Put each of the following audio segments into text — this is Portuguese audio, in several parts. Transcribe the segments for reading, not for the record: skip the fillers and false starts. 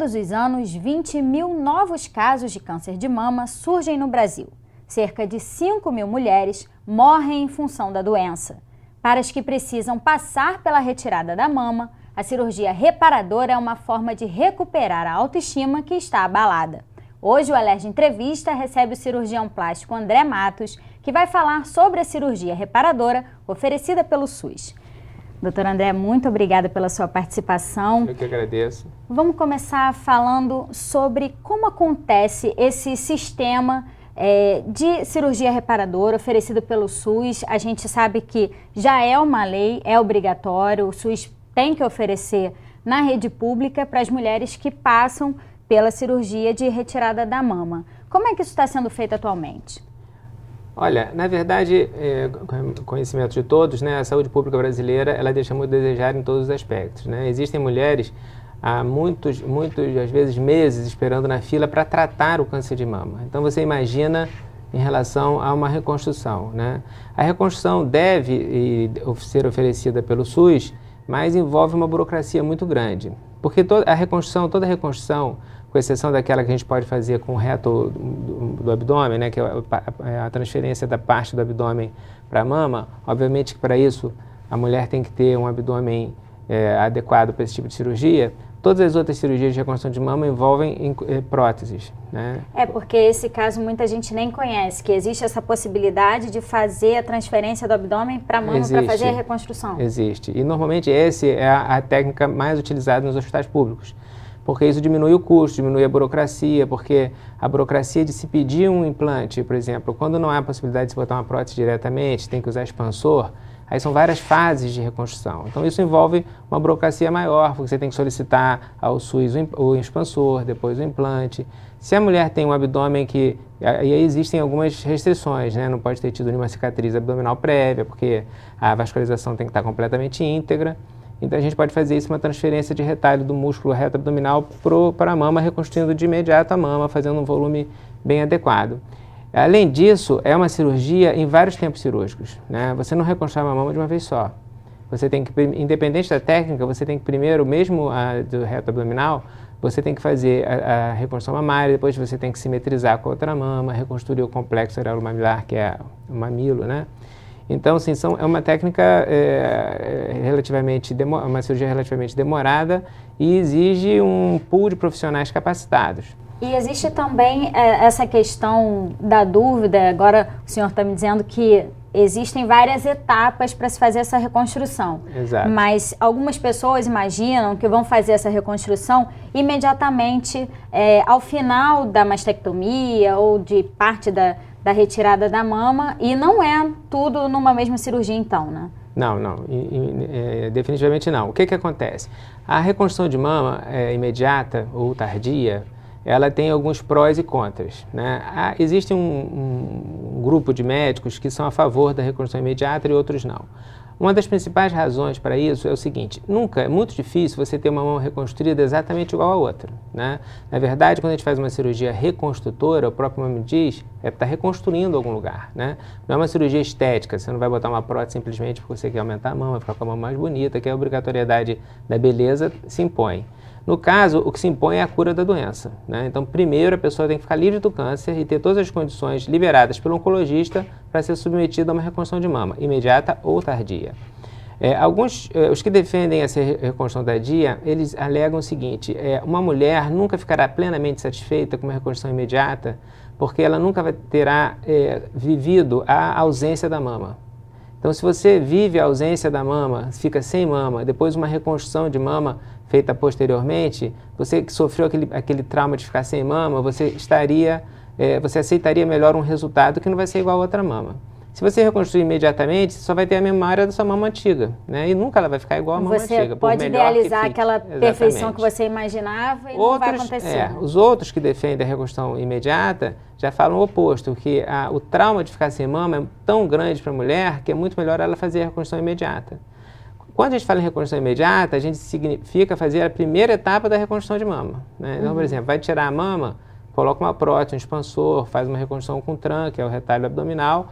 Todos os anos, 20 mil novos casos de câncer de mama surgem no Brasil. Cerca de 5 mil mulheres morrem em função da doença. Para as que precisam passar pela retirada da mama, a cirurgia reparadora é uma forma de recuperar a autoestima que está abalada. Hoje o Alerj Entrevista recebe o cirurgião plástico André Matos, que vai falar sobre a cirurgia reparadora oferecida pelo SUS. Doutor André, muito obrigada pela sua participação. Eu que agradeço. Vamos começar falando sobre como acontece esse sistema de cirurgia reparadora oferecido pelo SUS. A gente sabe que já é uma lei, é obrigatório, o SUS tem que oferecer na rede pública para as mulheres que passam pela cirurgia de retirada da mama. Como é que isso está sendo feito atualmente? Olha, na verdade, conhecimento de todos, né, a saúde pública brasileira, ela deixa muito a desejar em todos os aspectos, né? Existem mulheres há muitos, às vezes, meses esperando na fila para tratar o câncer de mama. Então, você imagina em relação a uma reconstrução, né? A reconstrução deve ser oferecida pelo SUS, mas envolve uma burocracia muito grande. Porque toda a reconstrução, com exceção daquela que a gente pode fazer com o reto do abdômen, né, que é a transferência da parte do abdômen para a mama, obviamente que para isso a mulher tem que ter um abdômen adequado para esse tipo de cirurgia. Todas as outras cirurgias de reconstrução de mama envolvem próteses, né? Porque esse caso muita gente nem conhece, que existe essa possibilidade de fazer a transferência do abdômen para a mama para fazer a reconstrução. Existe. E normalmente essa é a técnica mais utilizada nos hospitais públicos. Porque isso diminui o custo, diminui a burocracia, porque a burocracia de se pedir um implante, por exemplo, quando não há possibilidade de se botar uma prótese diretamente, tem que usar expansor, aí são várias fases de reconstrução. Então isso envolve uma burocracia maior, porque você tem que solicitar ao SUS o expansor, depois o implante. Se a mulher tem um abdômen que... Aí existem algumas restrições, né? Não pode ter tido nenhuma cicatriz abdominal prévia, porque a vascularização tem que estar completamente íntegra. Então a gente pode fazer isso, uma transferência de retalho do músculo reto abdominal para a mama, reconstruindo de imediato a mama, fazendo um volume bem adequado. Além disso, é uma cirurgia em vários tempos cirúrgicos, né? Você não reconstrói uma mama de uma vez só. Você tem que, independente da técnica, você tem que primeiro, mesmo a do reto abdominal, você tem que fazer a reconstrução mamária, depois você tem que simetrizar com a outra mama, reconstruir o complexo areolo-mamilar, que é o mamilo, né? Então, assim, é uma técnica uma cirurgia relativamente demorada e exige um pool de profissionais capacitados. E existe também essa questão da dúvida, agora o senhor está me dizendo que existem várias etapas para se fazer essa reconstrução. Exato. Mas algumas pessoas imaginam que vão fazer essa reconstrução imediatamente ao final da mastectomia ou de parte da retirada da mama, e não é tudo numa mesma cirurgia então, né? Não, definitivamente não. O que acontece? A reconstrução de mama imediata ou tardia, ela tem alguns prós e contras, né? Existe um grupo de médicos que são a favor da reconstrução imediata e outros não. Uma das principais razões para isso é o seguinte: é muito difícil você ter uma mama reconstruída exatamente igual à outra, né? Na verdade, quando a gente faz uma cirurgia reconstrutora, o próprio nome diz, está reconstruindo algum lugar, né? Não é uma cirurgia estética, você não vai botar uma prótese simplesmente porque você quer aumentar a mama, ficar com a mama mais bonita, que a obrigatoriedade da beleza se impõe. No caso, o que se impõe é a cura da doença, né? Então, primeiro a pessoa tem que ficar livre do câncer e ter todas as condições liberadas pelo oncologista para ser submetida a uma reconstrução de mama, imediata ou tardia. Os que defendem essa reconstrução tardia, eles alegam o seguinte: uma mulher nunca ficará plenamente satisfeita com uma reconstrução imediata, porque ela nunca terá vivido a ausência da mama. Então, se você vive a ausência da mama, fica sem mama, depois uma reconstrução de mama feita posteriormente, você que sofreu aquele trauma de ficar sem mama, você aceitaria melhor um resultado que não vai ser igual a outra mama. Se você reconstruir imediatamente, você só vai ter a memória da sua mama antiga, né? E nunca ela vai ficar igual a mama antiga. Você pode idealizar aquela perfeição que você imaginava e não vai acontecer. Os outros que defendem a reconstrução imediata já falam o oposto, que o trauma de ficar sem mama é tão grande para a mulher que é muito melhor ela fazer a reconstrução imediata. Quando a gente fala em reconstrução imediata, a gente significa fazer a primeira etapa da reconstrução de mama, né? Então, por exemplo, vai tirar a mama, coloca uma prótese, um expansor, faz uma reconstrução com TRAN, que é o retalho abdominal,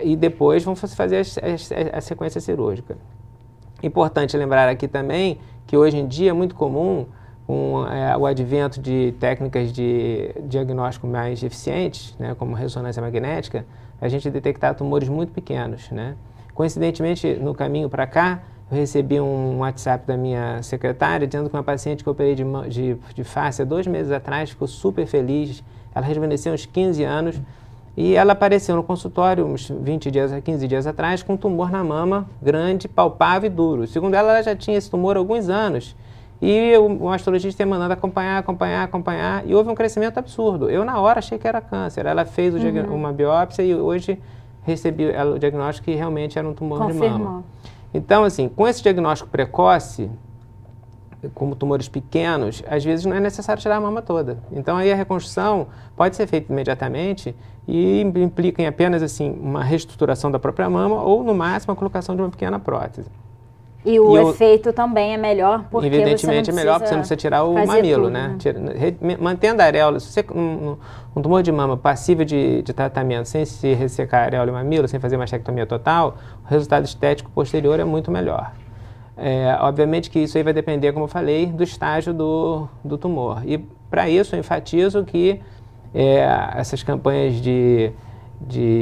e depois vão fazer a sequência cirúrgica. Importante lembrar aqui também que hoje em dia é muito comum com o advento de técnicas de diagnóstico mais eficientes, né, como ressonância magnética, a gente detectar tumores muito pequenos, né? Coincidentemente, no caminho para cá, eu recebi um WhatsApp da minha secretária dizendo que uma paciente que eu operei de face há 2 meses atrás ficou super feliz. Ela rejuvenesceu uns 15 anos e ela apareceu no consultório uns 15 dias atrás com um tumor na mama, grande, palpável e duro. Segundo ela já tinha esse tumor há alguns anos e o mastologista ia mandando acompanhar e houve um crescimento absurdo. Eu, na hora, achei que era câncer. Ela fez uma biópsia e hoje recebi o diagnóstico que realmente era um tumor de mama. Então, assim, com esse diagnóstico precoce, como tumores pequenos, às vezes não é necessário tirar a mama toda. Então, aí a reconstrução pode ser feita imediatamente e implica em apenas, assim, uma reestruturação da própria mama ou, no máximo, a colocação de uma pequena prótese. E o efeito também é melhor, porque evidentemente é melhor, porque você não precisa tirar o mamilo, né? Mantendo a areola, se você um tumor de mama passível de tratamento, sem se ressecar a areola e o mamilo, sem fazer mastectomia total, o resultado estético posterior é muito melhor. Obviamente que isso aí vai depender, como eu falei, do estágio do tumor. E para isso eu enfatizo que essas campanhas de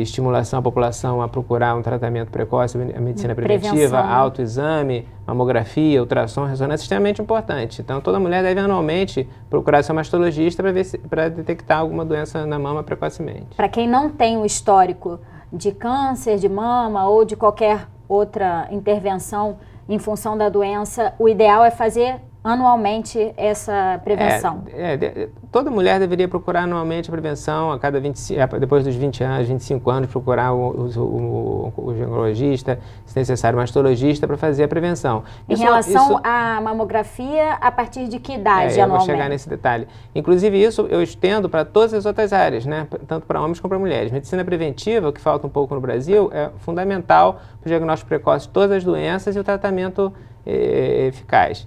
estimulação à população a procurar um tratamento precoce, a medicina preventiva, autoexame, mamografia, ultrassom, ressonância, é extremamente importante. Então, toda mulher deve anualmente procurar seu mastologista para detectar alguma doença na mama precocemente. Para quem não tem um histórico de câncer de mama ou de qualquer outra intervenção em função da doença, o ideal é fazer anualmente essa prevenção? Toda mulher deveria procurar anualmente a prevenção, depois dos 20 anos, 25 anos, procurar o ginecologista, se necessário, o mastologista, para fazer a prevenção. Em relação à mamografia, a partir de que idade anualmente? Eu vou chegar nesse detalhe. Inclusive, isso eu estendo para todas as outras áreas, né? Tanto para homens como para mulheres. Medicina preventiva, o que falta um pouco no Brasil, é fundamental para o diagnóstico precoce de todas as doenças e o tratamento eficaz.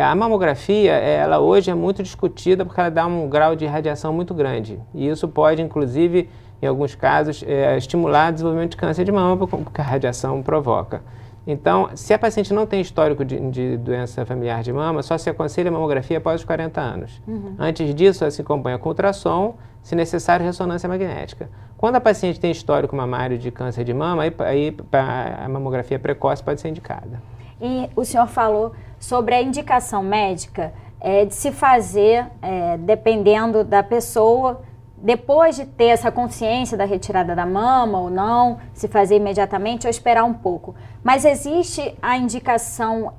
A mamografia, ela hoje é muito discutida porque ela dá um grau de radiação muito grande. E isso pode, inclusive, em alguns casos, estimular o desenvolvimento de câncer de mama, porque a radiação provoca. Então, se a paciente não tem histórico de doença familiar de mama, só se aconselha a mamografia após os 40 anos. Antes disso, ela se acompanha com ultrassom, se necessário, ressonância magnética. Quando a paciente tem histórico mamário de câncer de mama, aí a mamografia precoce pode ser indicada. E o senhor falou sobre a indicação médica de se fazer, dependendo da pessoa, depois de ter essa consciência da retirada da mama ou não, se fazer imediatamente ou esperar um pouco. Mas existe a indicação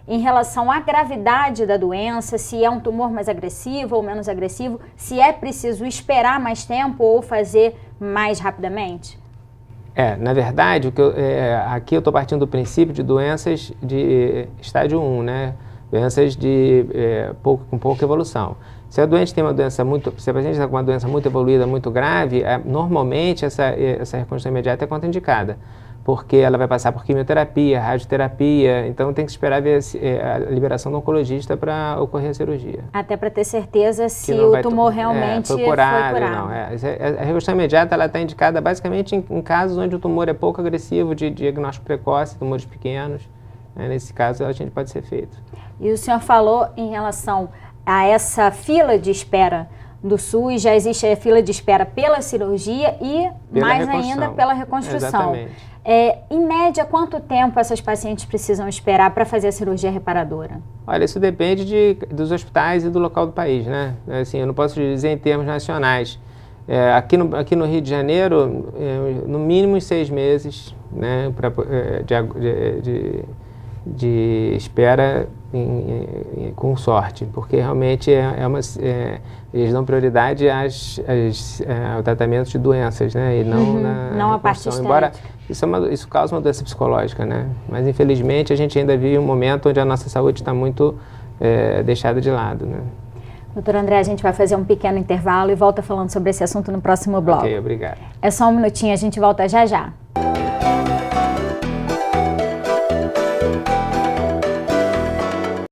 em relação à gravidade da doença, se é um tumor mais agressivo ou menos agressivo, se é preciso esperar mais tempo ou fazer mais rapidamente? Na verdade, aqui eu estou partindo do princípio de doenças de estágio 1, né? Doenças com pouca evolução. Se a doente tem se a paciente está com uma doença muito evoluída, muito grave, normalmente essa reconstrução imediata é contraindicada, porque ela vai passar por quimioterapia, radioterapia, então tem que esperar ver a liberação do oncologista para ocorrer a cirurgia. Até para ter certeza se o tumor realmente foi curado. Não, a reconstrução imediata está indicada basicamente em casos onde o tumor é pouco agressivo, de diagnóstico precoce, tumores pequenos. Nesse caso, a gente pode ser feito. E o senhor falou em relação a essa fila de espera do SUS, já existe a fila de espera pela cirurgia e mais ainda pela reconstrução. Exatamente. Em média, quanto tempo essas pacientes precisam esperar para fazer a cirurgia reparadora? Olha, isso depende dos hospitais e do local do país, né? Assim, eu não posso dizer em termos nacionais. Aqui no Rio de Janeiro, no mínimo 6 meses, né, de espera com sorte, porque realmente eles dão prioridade ao tratamento de doenças, né, e não a parte estética. Embora isso causa uma doença psicológica, né, mas infelizmente a gente ainda vive um momento onde a nossa saúde está muito deixada de lado, né. Doutor André, a gente vai fazer um pequeno intervalo e volta falando sobre esse assunto no próximo bloco. Ok, obrigado. É só um minutinho, a gente volta já já.